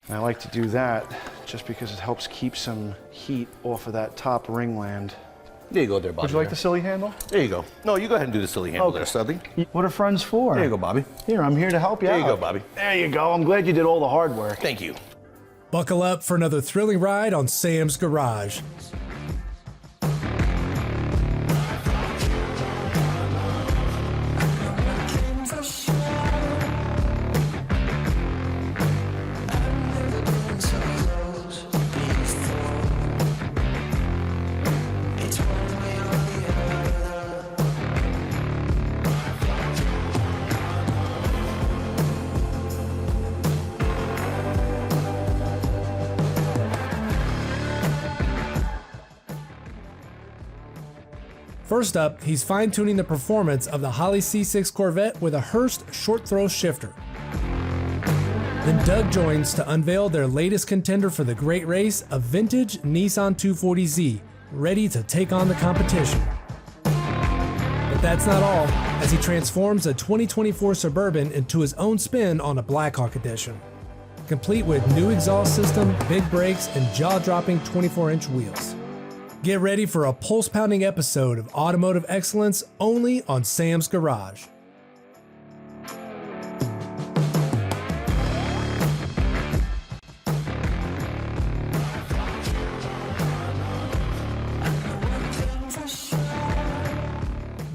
And I like to do that just because it helps keep some heat off of that top ringland. There you go there, Bobby. Would you like the silly handle? There you go. No, you go ahead and do the silly handle there, Studley. What are friends for? There you go, Bobby. Here, I'm here to help you out. There you go, Bobby. There you go. I'm glad you did all the hard work. Thank you. Buckle up for another thrilling ride on Sam's Garage. First up, he's fine-tuning the performance of the Holley C6 Corvette with a Hurst short-throw shifter. Then Doug joins to unveil their latest contender for the great race, a vintage Nissan 240Z, ready to take on the competition. But that's not all, as he transforms a 2024 Suburban into his own spin on a Blackhawk edition, complete with new exhaust system, big brakes, and jaw-dropping 24-inch wheels. Get ready for a pulse-pounding episode of automotive excellence only on Sam's Garage.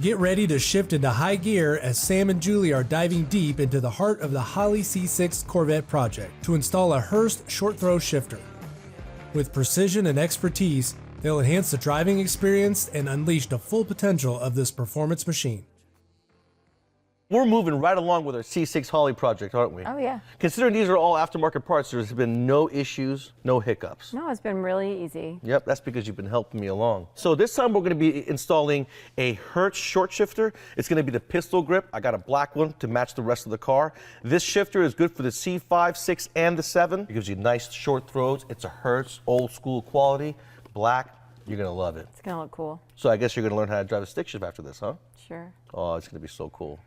Get ready to shift into high gear as Sam and Julie are diving deep into the heart of the Holley C6 Corvette project to install a Hurst short-throw shifter. With precision and expertise, they'll enhance the driving experience and unleash the full potential of this performance machine. We're moving right along with our C6 Holley project, aren't we? Oh, yeah. Considering these are all aftermarket parts, there's been no issues, no hiccups. No, it's been really easy. Yep, that's because you've been helping me along. So this time we're going to be installing a Hurst short shifter. It's going to be the pistol grip. I got a black one to match the rest of the car. This shifter is good for the C5, 6, and the 7. It gives you nice short throws. It's a Hurst old school quality. Black, you're going to love it. It's going to look cool. So I guess you're going to learn how to drive a stick shift after this, huh? Sure. Oh, it's going to be so cool.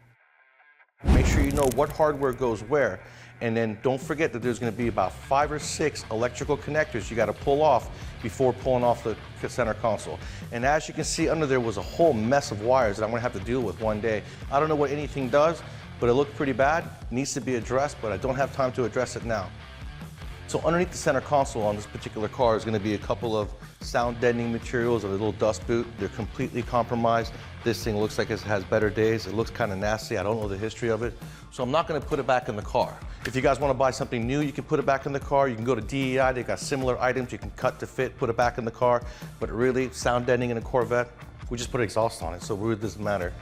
Make sure you know what hardware goes where, and then don't forget that there's going to be about 5 or 6 electrical connectors you got to pull off before pulling off the center console. And as you can see under there was a whole mess of wires that I'm going to have to deal with one day. I don't know what anything does, but it looked pretty bad. It needs to be addressed, but I don't have time to address it now. So underneath the center console on this particular car is going to be a couple of sound deadening materials, a little dust boot. They're completely compromised. This thing looks like it has better days. It looks kind of nasty. I don't know the history of it. So I'm not going to put it back in the car. If you guys want to buy something new, you can put it back in the car. You can go to DEI. They've got similar items. You can cut to fit, put it back in the car. But really, sound deadening in a Corvette, we just put exhaust on it, so it really doesn't matter.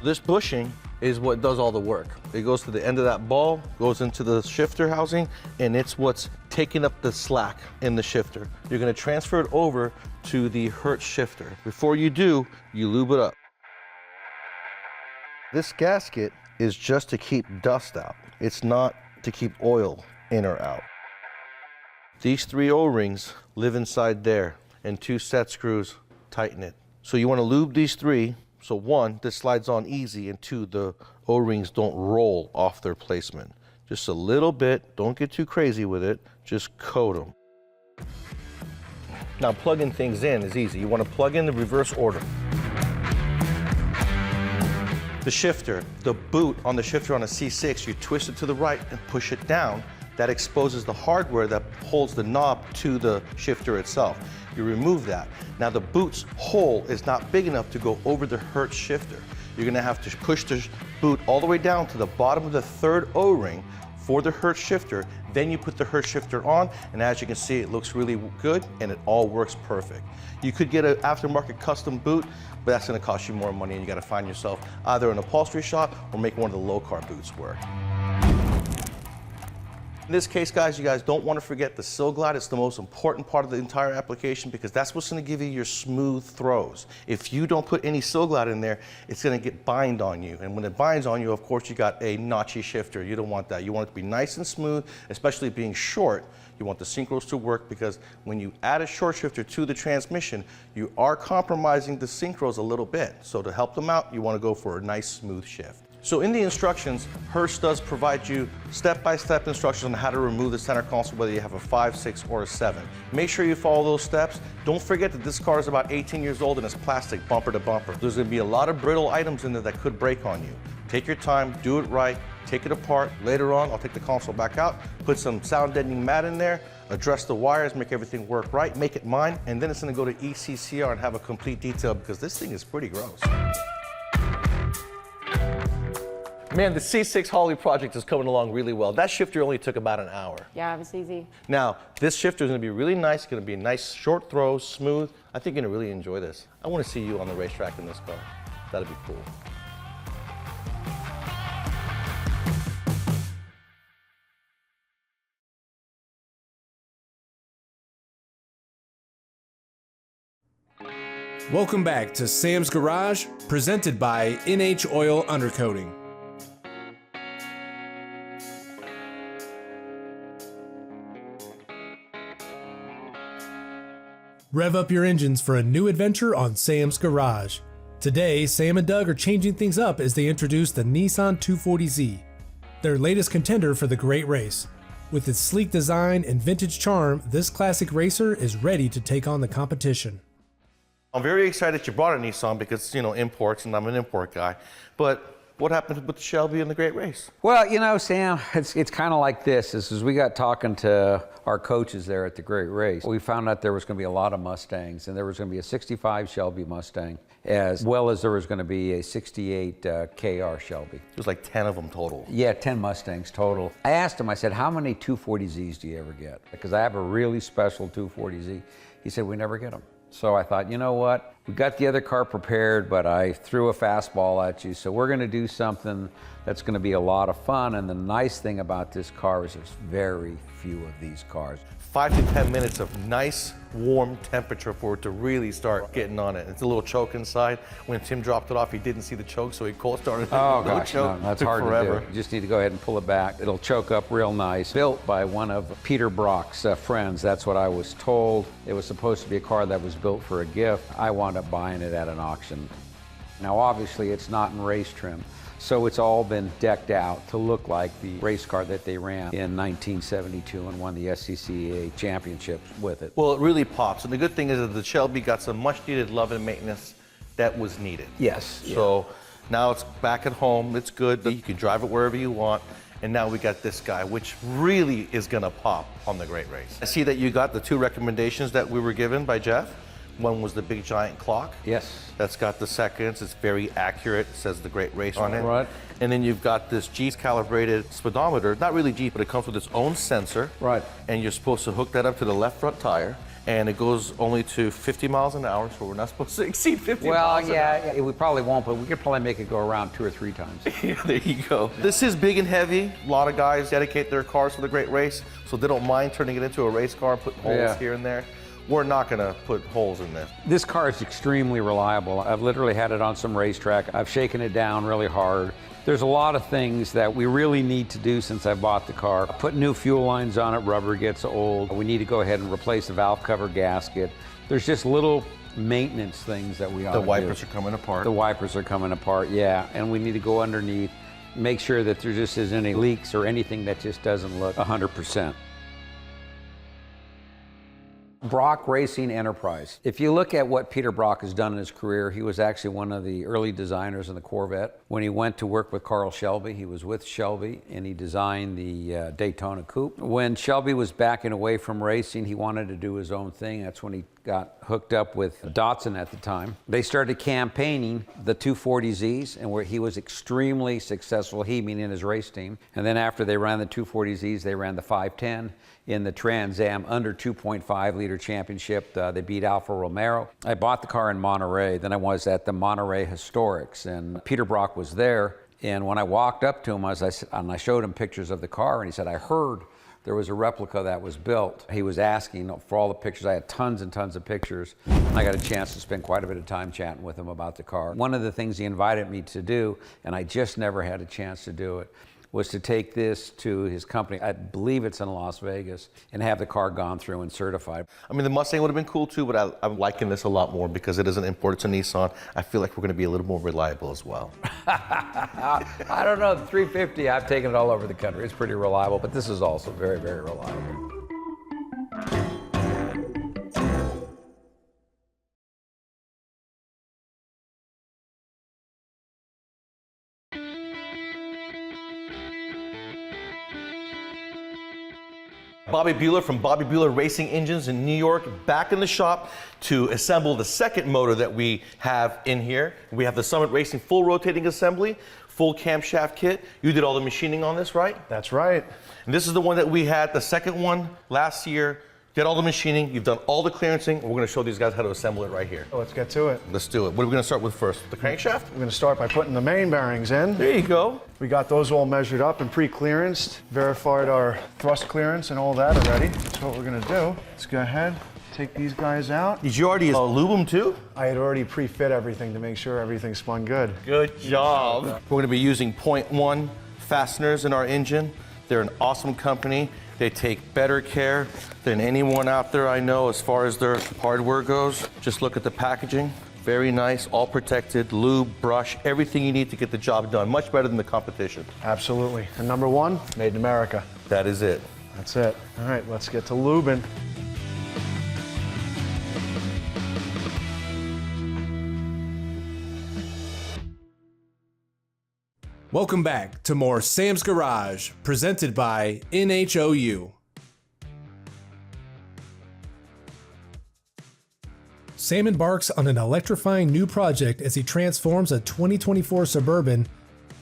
This bushing is what does all the work. It goes to the end of that ball, goes into the shifter housing, and it's what's taking up the slack in the shifter. You're gonna transfer it over to the Hurst shifter. Before you do, you lube it up. This gasket is just to keep dust out. It's not to keep oil in or out. These 3 O-rings live inside there, and 2 set screws tighten it. So you wanna lube these 3. So 1, this slides on easy, and 2, the O-rings don't roll off their placement. Just a little bit, don't get too crazy with it, just coat them. Now plugging things in is easy. You want to plug in the reverse order. The shifter, the boot on the shifter on a C6, you twist it to the right and push it down. That exposes the hardware that holds the knob to the shifter itself. You remove that. Now the boot's hole is not big enough to go over the Hurst shifter. You're gonna have to push the boot all the way down to the bottom of the 3rd O-ring for the Hurst shifter. Then you put the Hurst shifter on, and as you can see, it looks really good and it all works perfect. You could get an aftermarket custom boot, but that's gonna cost you more money, and you gotta find yourself either an upholstery shop or make one of the low-car boots work. In this case, guys, you guys don't want to forget the Sill Glide. It's the most important part of the entire application because that's what's going to give you your smooth throws. If you don't put any Sill Glide in there, it's going to get bind on you. And when it binds on you, of course, you got a notchy shifter. You don't want that. You want it to be nice and smooth, especially being short. You want the synchros to work because when you add a short shifter to the transmission, you are compromising the synchros a little bit. So to help them out, you want to go for a nice, smooth shift. So in the instructions, Hurst does provide you step-by-step instructions on how to remove the center console, whether you have a 5, 6, or a 7. Make sure you follow those steps. Don't forget that this car is about 18 years old and it's plastic bumper to bumper. There's going to be a lot of brittle items in there that could break on you. Take your time, do it right, take it apart. Later on, I'll take the console back out, put some sound deadening mat in there, address the wires, make everything work right, make it mine, and then it's going to go to ECCR and have a complete detail because this thing is pretty gross. Man, the C6 Holley project is coming along really well. That shifter only took about an hour. Yeah, it was easy. Now, this shifter is going to be really nice. It's going to be a nice short throw, smooth. I think you're going to really enjoy this. I want to see you on the racetrack in this car. That'd be cool. Welcome back to Sam's Garage, presented by NH Oil Undercoating. Rev up your engines for a new adventure on Sam's Garage. Today, Sam and Doug are changing things up as they introduce the Nissan 240Z, their latest contender for the great race. With its sleek design and vintage charm, this classic racer is ready to take on the competition. I'm very excited you brought a Nissan because, you know, imports, and I'm an import guy. But what happened with the Shelby in the Great Race? Well, you know, Sam, it's kind of like this. As we got talking to our coaches there at the Great Race, we found out there was going to be a lot of Mustangs, and there was going to be a 65 Shelby Mustang, as well as there was going to be a 68 KR Shelby. It was like 10 of them total. Yeah, 10 Mustangs total. I asked him, I said, how many 240Zs do you ever get? Because I have a really special 240Z. He said, we never get them. So I thought, you know what? We got the other car prepared, but I threw a fastball at you. So we're going to do something that's going to be a lot of fun. And the nice thing about this car is there's very few of these cars. 5 to 10 minutes of nice, warm temperature for it to really start getting on it. It's a little choke inside. When Tim dropped it off, he didn't see the choke, so he cold started. Oh gosh, no, that's hard forever. to do. You just need to go ahead and pull it back. It'll choke up real nice. Built by one of Peter Brock's friends, that's what I was told. It was supposed to be a car that was built for a gift. I wound up buying it at an auction. Now obviously it's not in race trim, so it's all been decked out to look like the race car that they ran in 1972 and won the SCCA championships with it. Well, it really pops. And the good thing is that the Shelby got some much needed love and maintenance that was needed. Yes. So now it's back at home. It's good. You can drive it wherever you want. And now we got this guy, which really is going to pop on the Great Race. I see that you got the 2 recommendations that we were given by Jeff. One was the big giant clock. Yes. That's got the seconds. It's very accurate. It says the Great Race on it. Right. And then you've got this G calibrated speedometer. Not really G, but it comes with its own sensor. Right. And you're supposed to hook that up to the left front tire. And it goes only to 50 miles an hour, so we're not supposed to exceed 50 miles an hour. Well, yeah, we probably won't, but we could probably make it go around 2 or 3 times. Yeah, there you go. This is big and heavy. A lot of guys dedicate their cars for the Great Race, so they don't mind turning it into a race car, putting holes here and there. We're not going to put holes in this. This car is extremely reliable. I've literally had it on some racetrack. I've shaken it down really hard. There's a lot of things that we really need to do since I bought the car. Put new fuel lines on it, rubber gets old. We need to go ahead and replace the valve cover gasket. There's just little maintenance things that we ought to do. The wipers are coming apart. The wipers are coming apart, yeah. And we need to go underneath, make sure that there just isn't any leaks or anything that just doesn't look 100%. Brock Racing Enterprise. If you look at what Peter Brock has done in his career, he was actually one of the early designers in the Corvette. When he went to work with Carl Shelby, he was with Shelby and he designed the Daytona Coupe. When Shelby was backing away from racing, he wanted to do his own thing. That's when he got hooked up with Datsun at the time. They started campaigning the 240Zs, and where he was extremely successful, he meaning his race team. And then after they ran the 240Zs, they ran the 510 in the Trans Am under 2.5 liter championship. They beat Alfa Romero. I bought the car in Monterey. Then I was at the Monterey Historics, and Peter Brock was there. And when I walked up to him, I showed him pictures of the car, and he said, I heard there was a replica that was built. He was asking for all the pictures. I had tons and tons of pictures. I got a chance to spend quite a bit of time chatting with him about the car. One of the things he invited me to do, and I just never had a chance to do it, was to take this to his company, I believe it's in Las Vegas, and have the car gone through and certified. I mean, the Mustang would have been cool too, but I'm liking this a lot more because it isn't imported to Nissan. I feel like we're going to be a little more reliable as well. I don't know, the 350, I've taken it all over the country. It's pretty reliable, but this is also very, very reliable. Bobby Bueller from Bobby Bueller Racing Engines in New York, back in the shop to assemble the second motor that we have in here. We have the Summit Racing full rotating assembly, full camshaft kit. You did all the machining on this, right? That's right. And this is the one that we had, the second one last year. Did all the machining, you've done all the clearancing. We're going to show these guys how to assemble it right here. Let's get to it. Let's do it. What are we going to start with first? The crankshaft? We're going to start by putting the main bearings in. There you go. We got those all measured up and pre-clearanced, verified our thrust clearance and all that already. That's what we're going to do. Let's go ahead, take these guys out. Did you already lube them too? I had already pre-fit everything to make sure everything spun good. Good job. We're going to be using 0.1 fasteners in our engine. They're an awesome company. They take better care than anyone out there I know as far as their hardware goes. Just look at the packaging. Very nice, all protected, lube, brush, everything you need to get the job done. Much better than the competition. Absolutely. And number one, made in America. That is it. That's it. All right, let's get to lubing. Welcome back to more Sam's Garage, presented by NHOU. Sam embarks on an electrifying new project as he transforms a 2024 Suburban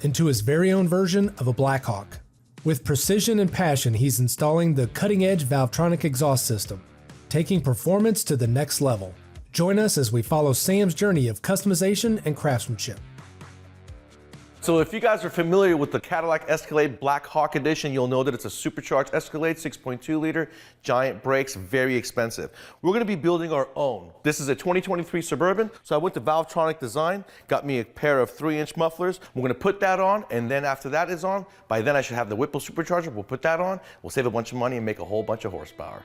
into his very own version of a Blackhawk. With precision and passion, he's installing the cutting-edge Valvetronic exhaust system, taking performance to the next level. Join us as we follow Sam's journey of customization and craftsmanship. So if you guys are familiar with the Cadillac Escalade Black Hawk Edition, you'll know that it's a supercharged Escalade, 6.2 liter, giant brakes, very expensive. We're gonna be building our own. This is a 2023 Suburban, so I went to Valvetronic Design, got me a pair of 3-inch mufflers. We're gonna put that on, and then after that is on, by then I should have the Whipple supercharger. We'll put that on, we'll save a bunch of money and make a whole bunch of horsepower.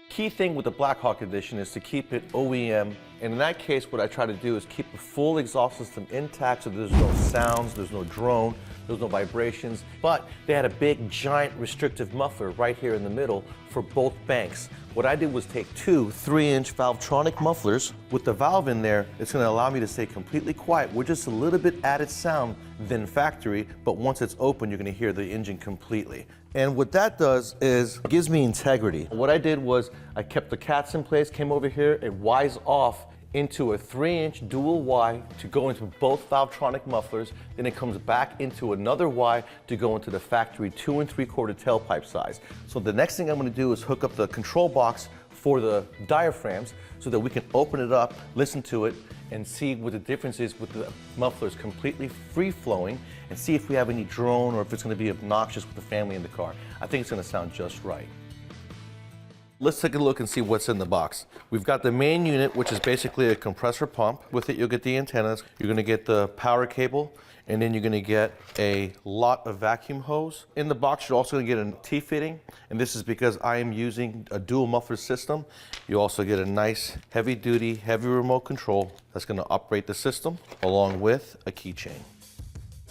Key thing with the Black Hawk Edition is to keep it OEM, and in that case what I try to do is keep the full exhaust system intact so there's no sounds, there's no drone, there's no vibrations, but they had a big giant restrictive muffler right here in the middle for both banks. What I did was take two 3-inch Valvetronic mufflers. With the valve in there, it's going to allow me to stay completely quiet with just a little bit added sound than factory, but once it's open, you're going to hear the engine completely. And what that does is it gives me integrity. What I did was I kept the cats in place, came over here, it Y's off into a 3-inch dual Y to go into both Valvetronic mufflers, then it comes back into another Y to go into the factory 2 3/4 tailpipe size. So the next thing I'm going to do is hook up the control box for the diaphragms so that we can open it up, listen to it, and see what the difference is with the mufflers completely free-flowing, and see if we have any drone or if it's going to be obnoxious with the family in the car. I think it's going to sound just right. Let's take a look and see what's in the box. We've got the main unit, which is basically a compressor pump. With it, you'll get the antennas. You're going to get the power cable, and then you're going to get a lot of vacuum hose. In the box, you're also going to get a T-fitting, and this is because I am using a dual muffler system. You also get a nice heavy-duty, heavy remote control that's going to operate the system, along with a keychain.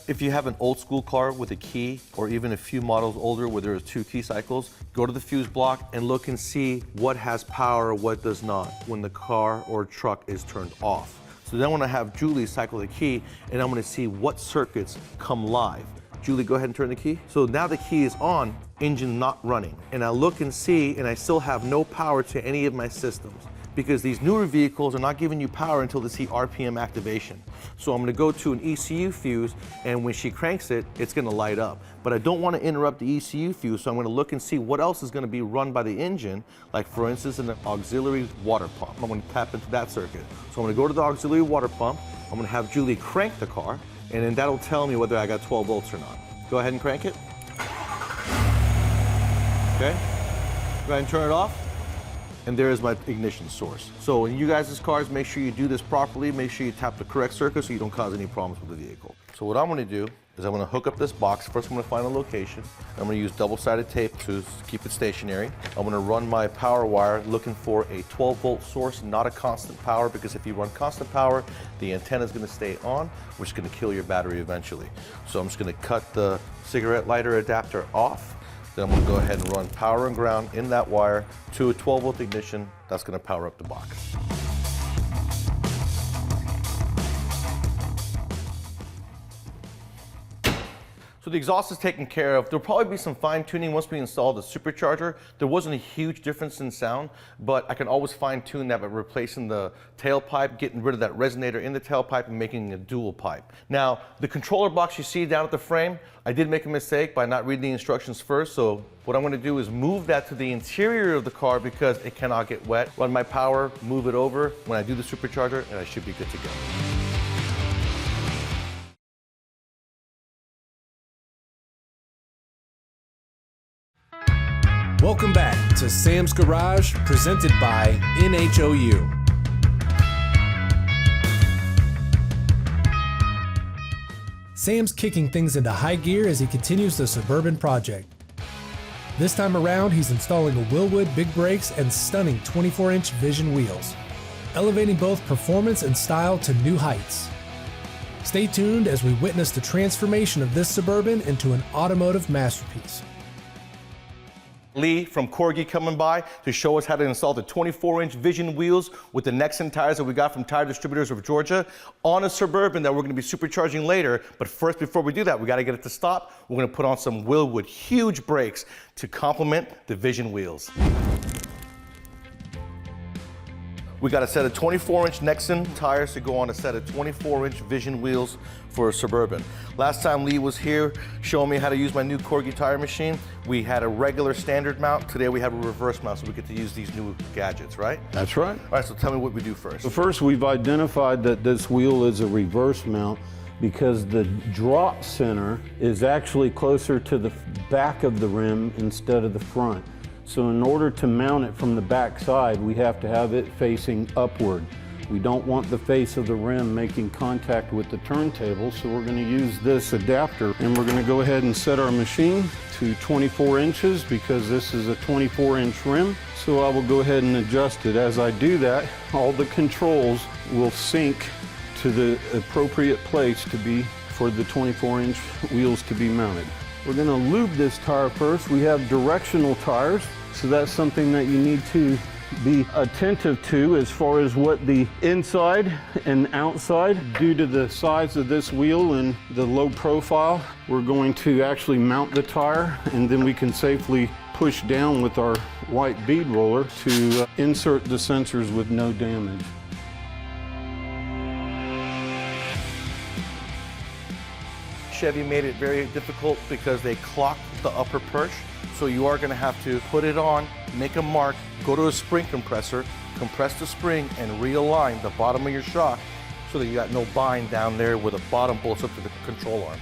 If you have an old school car with a key, or even a few models older where there are 2 key cycles, go to the fuse block and look and see what has power, what does not, when the car or truck is turned off. So then I'm gonna have Julie cycle the key, and I'm gonna see what circuits come live. Julie, go ahead and turn the key. So now the key is on, engine not running. And I look and see, and I still have no power to any of my systems, because these newer vehicles are not giving you power until they see RPM activation. So I'm gonna go to an ECU fuse, and when she cranks it, it's gonna light up. But I don't wanna interrupt the ECU fuse, so I'm gonna look and see what else is gonna be run by the engine, like for instance, an auxiliary water pump. I'm gonna tap into that circuit. So I'm gonna go to the auxiliary water pump, I'm gonna have Julie crank the car, and then that'll tell me whether I got 12 volts or not. Go ahead and crank it. Okay, go ahead and turn it off. And there is my ignition source. So in you guys' cars, make sure you do this properly. Make sure you tap the correct circuit so you don't cause any problems with the vehicle. So what I'm gonna do is I'm gonna hook up this box. First, I'm gonna find a location. I'm gonna use double-sided tape to keep it stationary. I'm gonna run my power wire looking for a 12-volt source, not a constant power, because if you run constant power, the antenna is gonna stay on, which is gonna kill your battery eventually. So I'm just gonna cut the cigarette lighter adapter off. Then I'm gonna go ahead and run power and ground in that wire to a 12-volt ignition. That's gonna power up the box. So the exhaust is taken care of. There'll probably be some fine tuning once we install the supercharger. There wasn't a huge difference in sound, but I can always fine tune that by replacing the tailpipe, getting rid of that resonator in the tailpipe and making a dual pipe. Now, the controller box you see down at the frame, I did make a mistake by not reading the instructions first. So what I'm gonna do is move that to the interior of the car because it cannot get wet. Run my power, move it over when I do the supercharger, and I should be good to go. Welcome back to Sam's Garage, presented by NHOU. Sam's kicking things into high gear as he continues the Suburban project. This time around, he's installing a Wilwood big brakes and stunning 24-inch Vision wheels, elevating both performance and style to new heights. Stay tuned as we witness the transformation of this Suburban into an automotive masterpiece. Lee from Corgi coming by to show us how to install the 24-inch Vision wheels with the Nexen tires that we got from Tire Distributors of Georgia on a Suburban that we're going to be supercharging later. But first, before we do that, we got to get it to stop. We're going to put on some Wilwood huge brakes to complement the Vision wheels. We got a set of 24-inch Nexen tires to go on a set of 24-inch Vision wheels for a Suburban. Last time Lee was here showing me how to use my new Corgi tire machine, we had a regular standard mount. Today we have a reverse mount, so we get to use these new gadgets, right? That's right. All right, so tell me what we do first. So first, we've identified that this wheel is a reverse mount because the drop center is actually closer to the back of the rim instead of the front. So in order to mount it from the back side, we have to have it facing upward. We don't want the face of the rim making contact with the turntable, so we're going to use this adapter, and we're going to go ahead and set our machine to 24 inches because this is a 24-inch rim. So I will go ahead and adjust it. As I do that, all the controls will sync to the appropriate place to be for the 24-inch wheels to be mounted. We're going to lube this tire first. We have directional tires, so that's something that you need to be attentive to as far as what the inside and outside. Due to the size of this wheel and the low profile, we're going to actually mount the tire, and then we can safely push down with our white bead roller to insert the sensors with no damage. Chevy made it very difficult because they clocked the upper perch. So you are going to have to put it on, make a mark, go to a spring compressor, compress the spring, and realign the bottom of your shock so that you got no bind down there where the bottom bolts up to the control arm.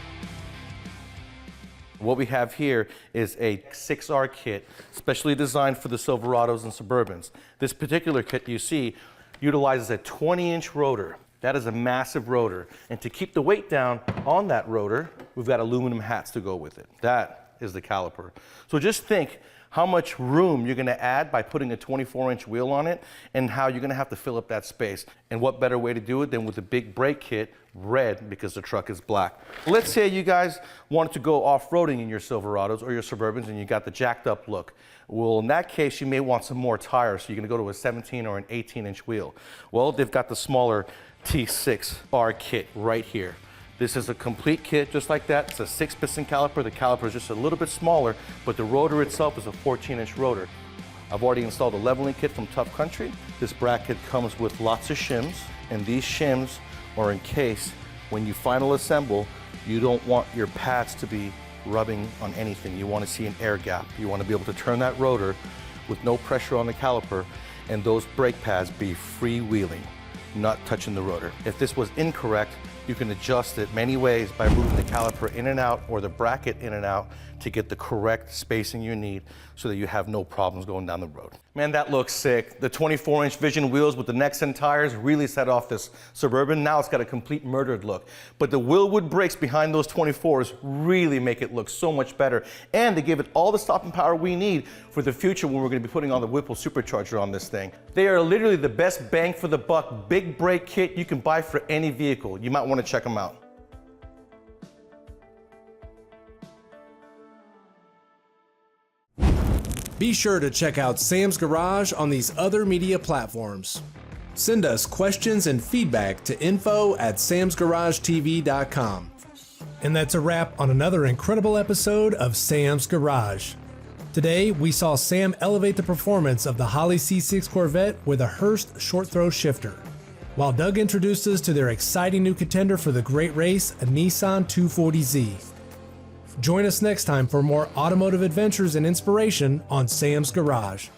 What we have here is a 6R kit, specially designed for the Silverados and Suburbans. This particular kit you see utilizes a 20-inch rotor. That is a massive rotor. And to keep the weight down on that rotor, we've got aluminum hats to go with it. That is the caliper. So just think how much room you're going to add by putting a 24-inch wheel on it, and how you're going to have to fill up that space. And what better way to do it than with a big brake kit, red, because the truck is black. Let's say you guys wanted to go off-roading in your Silverados or your Suburbans and you got the jacked up look. Well, in that case, you may want some more tires, so you're going to go to a 17 or an 18-inch wheel. Well, they've got the smaller T6R kit right here. This is a complete kit just like that. It's a 6-piston caliper. The caliper is just a little bit smaller, but the rotor itself is a 14-inch rotor. I've already installed a leveling kit from Tough Country. This bracket comes with lots of shims, and these shims are in case when you final assemble, you don't want your pads to be rubbing on anything. You want to see an air gap. You want to be able to turn that rotor with no pressure on the caliper, and those brake pads be freewheeling, not touching the rotor. If this was incorrect, You can adjust it many ways by moving the caliper in and out or the bracket in and out to get the correct spacing you need so that you have no problems going down the road. Man, that looks sick. The 24-inch Vision wheels with the Nexen tires really set off this Suburban. Now it's got a complete murdered look. But the Wilwood brakes behind those 24s really make it look so much better. And they give it all the stopping power we need for the future when we're going to be putting on the Whipple supercharger on this thing. They are literally the best bang for the buck big brake kit you can buy for any vehicle. You might want to check them out. Be sure to check out Sam's Garage on these other media platforms. Send us questions and feedback to info@samsgaragetv.com. And that's a wrap on another incredible episode of Sam's Garage. Today, we saw Sam elevate the performance of the Holley C6 Corvette with a Hurst short throw shifter, while Doug introduced us to their exciting new contender for the great race, a Nissan 240Z. Join us next time for more automotive adventures and inspiration on Sam's Garage.